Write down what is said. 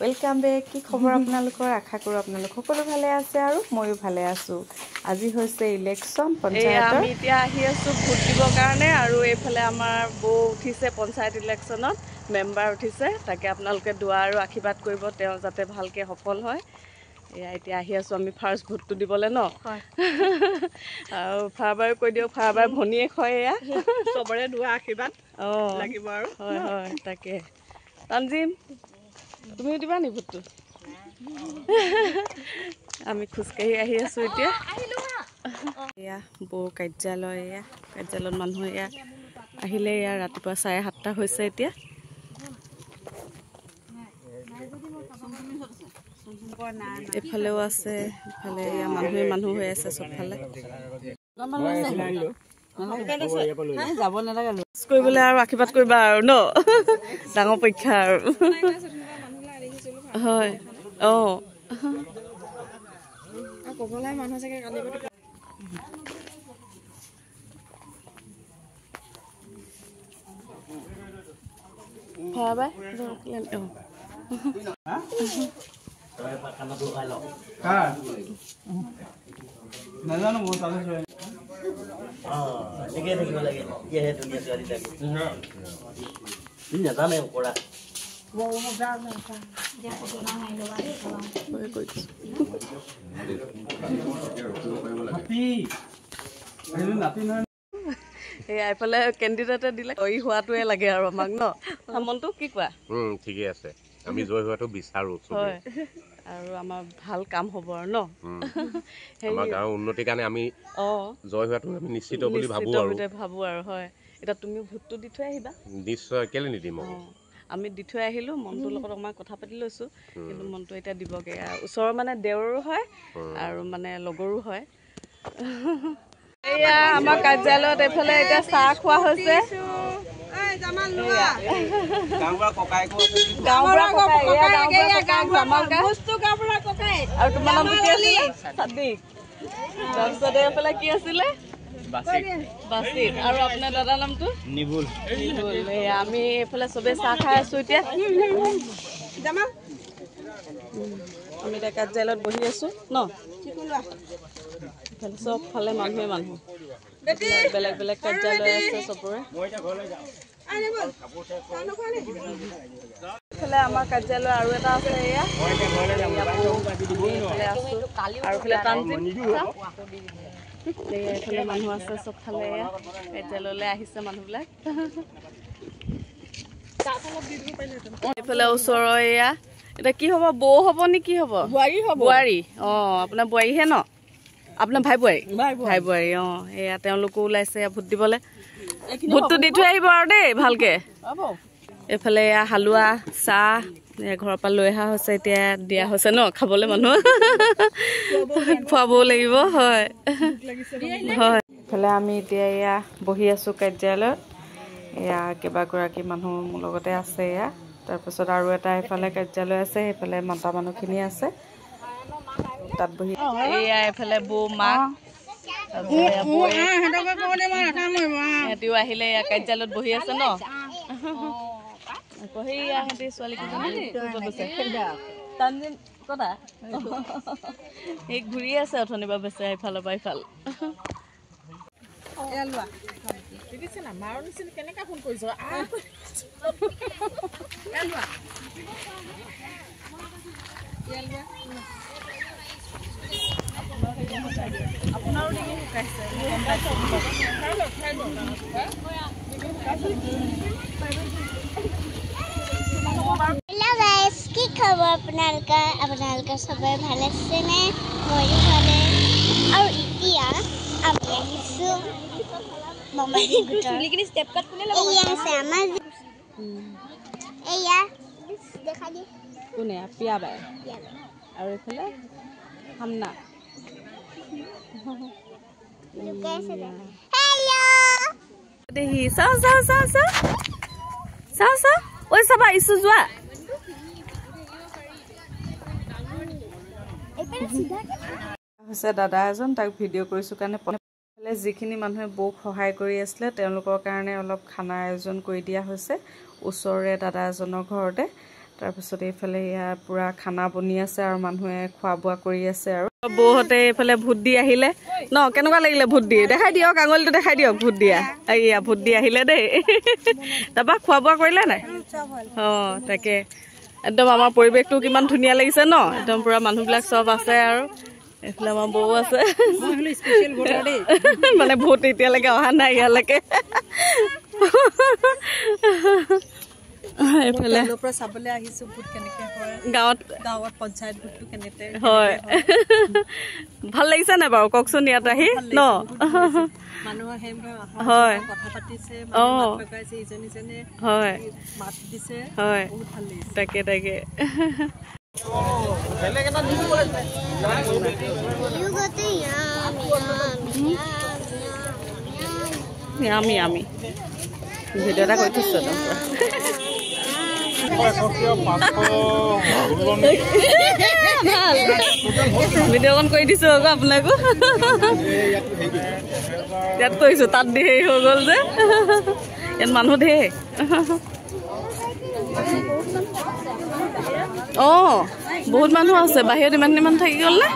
Welcome back. কি খবৰ আপোনালোকৰ? আশা কৰোঁ আপোনালোক সকলো ভালে আছে আৰু ময়ো ভালে আছোঁ। আজি হৈছে ইলেকশ্যন পঞ্চায়তৰ। আমি এতিয়া আহি আছোঁ ভোট দিবৰ কাৰণে আৰু এইফালে আমাৰ বৌ উঠিছে পঞ্চায়ত ইলেকশ্যনত, মেম্বাৰ উঠিছে। তাকে আপোনালোকে দোৱা আৰু আশীৰ্বাদ কৰিব তেওঁ যাতে ভালকৈ সফল হয়। এয়া এতিয়া আহি আছোঁ আমি ফাৰ্ষ্ট ভোটটো দিবলৈ ন। আৰু ফাৰবাৰে কৈ দিয়ক, ফাৰবাৰ ভনীয়েক হয় এয়া চবৰে দোৱা আশীৰ্বাদ লাগিব আৰু হয় হয় তাকে। তানজিম তুমিও দিবা নি ভোটটো? আমি খোজকাঢ়ি আহি আছোঁ এতিয়া। এয়া বৌ কাৰ্যালয়, এয়া কাৰ্যালয়ত মানুহ এয়া আহিলে। এয়া ৰাতিপুৱা 7:30 হৈছে এতিয়া। এফালেও আছে, ইফালে এয়া মানুহ হৈ আছে চবফালে। কৰিবলৈ আৰু আশীৰ্বাদ কৰিবা আৰু ন, ডাঙৰ পৰীক্ষা আৰু। হয় অঁ নাজানো মই তালে ঠিকে থাকিব লাগে, এতিয়াহে ধুনীয়া ছোৱালী লাগে। নাজানে কৰা এয়া এইফালে কেণ্ডিডেটে দিলে জয়ী হোৱাটোৱে লাগে আৰু আমাক ন। মনটো কি কোৱা? ঠিকে আছে, আমি জয় হোৱাটো বিচাৰো। হয় আৰু আমাৰ ভাল কাম হ'ব আৰু ন। আমাৰ গাঁৱৰ উন্নতিৰ কাৰণে আমি জয় হোৱাটো আমি নিশ্চিত বুলি ভাবো আৰু হয়। এতিয়া তুমিও ভোটটো দি থৈ আহিবা। নিশ্চয়, কেলে নিদিম। আমি দি থৈ আহিলোঁ, মনটোৰ লগত অকণমান কথা পাতি লৈছোঁ, কিন্তু মনটো এতিয়া দিবগৈ। ওচৰৰ মানে দেওৰো হয় আৰু মানে লগৰো হয়। এয়া আমাৰ কাৰ্যালয়ত এইফালে এতিয়া চাহ খোৱা হৈছে। তাৰপিছতে এইফালে কি আছিলে? বাচিত। আৰু আপোনাৰ দাদাৰ নামটো? নিবুল। আমি এইফালে চবেই চাহ খাই আছো এতিয়া। আমি এতিয়া কাৰ্যালয়ত বহি আছো ন। চব ফালে মানুহ বেলেগ বেলেগ কাৰ্যালয় আছে চবৰে। এইফালে আমাৰ কাৰ্যালয় আৰু এটা আছে, এয়া আৰু এইফালে তানজিম। এইফালে মানুহ আছে চবফালে, এয়া কাৰ্যালয়লৈ আহিছে মানুহবিলাক। এইফালে ওচৰৰ এয়া এতিয়া কি হ'ব? বৌ হ'ব নে কি হ'ব? বোৱাৰী। অঁ আপোনাৰ বোৱাৰীহে ন? আপোনাৰ ভাই বোৱাৰী। অঁ এয়া তেওঁলোকো ওলাইছে ভোট দিবলৈ। ভোটটো দি থৈ আহিব আৰু দেই ভালকে। এইফালে এয়া হালোৱা, চাহ ঘৰৰ পৰা লৈ অহা হৈছে, এতিয়া দিয়া হৈছে ন খাবলৈ। মানুহ খুৱাবও লাগিব। হয় হয়। এইফালে আমি এতিয়া এয়া বহি আছোঁ কাৰ্যালয়ত। এয়া কেইবাগৰাকী মানুহ মোৰ লগতে আছে এয়া। তাৰপিছত আৰু এটা এইফালে কাৰ্যালয় আছে, সেইফালে মতা মানুহখিনি আছে তাত বহি। এয়া এইফালে বৌ মাক, সিহঁতিও আহিলে, এয়া কাৰ্যালয়ত বহি আছে ন। আকৌ সেইয়া সিহঁতি ছোৱালীকেইজনী তানজিম কতা সেই ঘূৰি আছে অথনিৰ পৰা বেচেৰা ইফালৰ পৰা ইফাল। কেনেকে ফোন কৰিছ? আপোনাৰো ডিঙি শুকাইছে। হেল্ল' গাইজ, কি খবৰ আপোনালোকৰ সবৰে ভাল আছেনে? ময়ো ভালে। আৰু এতিয়া আমি আহিছোঁ মমাহী গোটৰ। এয়া আছে আমাৰ, এয়া দেখা দি কোনে? পিয়া বাই। আৰু এইফালে হামনা। ঐ চাবা ইছু যোৱা। হৈছে দাদা এজন, তাক ভিডিঅ' কৰিছোঁ কাৰণে। যিখিনি মানুহে বৌক সহায় কৰি আছিলে তেওঁলোকৰ কাৰণে অলপ খানাৰ আয়োজন কৰি দিয়া হৈছে ওচৰৰে দাদা এজনৰ ঘৰতে। তাৰপিছত এইফালে ইয়াৰ পুৰা খানা বনি আছে আৰু মানুহে খোৱা বোৱা কৰি আছে আৰু বৌহঁতে এইফালে ভোট দি আহিলে ন কেনেকুৱা লাগিলে ভোট দি দেখাই দিয়ক আঙুলিটো দেখাই দিয়ক ভোট দিয়া এইয়া ভোট দি আহিলে দেই তাৰপৰা খোৱা বোৱা কৰিলে নাই অঁ তাকে একদম আমাৰ পৰিৱেশটো কিমান ধুনীয়া লাগিছে ন একদম পুৰা মানুহবিলাক চব আছে আৰু এইফালে আমাৰ বৌ আছে মানে ভোট এতিয়ালৈকে অহা নাই ইয়ালৈকে এইফালে চাবলৈ আহিছো ভোট কেনেকে হয় গাঁৱত পঞ্চায়ত ভোটটো কেনেকে হয় ভাল লাগিছে নাই বাৰু কওকচোন ইয়াত আহি ন মানুহৰ হয় কথা পাতিছে ইজনী ইজনে হয় মাত দিছে হয় বহুত ভাল লাগিছে তাকে তাকে আমি আমি ভিডিঅ' এটা কৰি থৈছো ভিডিঅ' অকণ কৰি দিছো আকৌ আপোনাকো ইয়াত কৰিছো তাত দি হেৰি হৈ গ'ল যে ইয়াত মানুহ ধেৰ অঁ বহুত মানুহ আছে বাহিৰত ইমান থাকি গ'ল নে